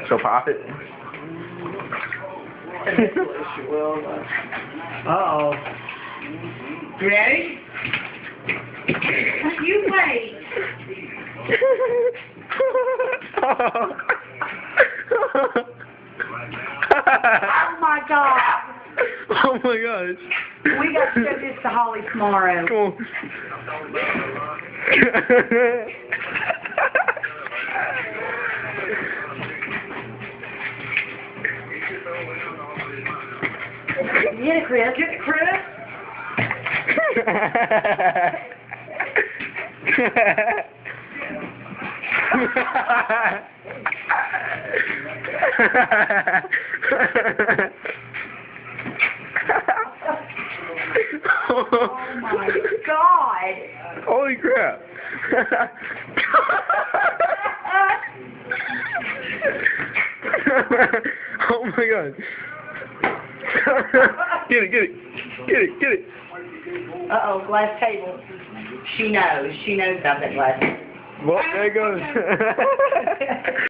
So pop it. Uh-oh. You ready? You wait. Oh my God. Oh my gosh. We got to show this to Holly tomorrow. Come on. Get it, Chris. Get it, Chris. Oh my God. Holy crap. Oh my god. Get it, get it. Get it, get it. Uh-oh, glass table. She knows. She knows about that glass table. Well, there it goes.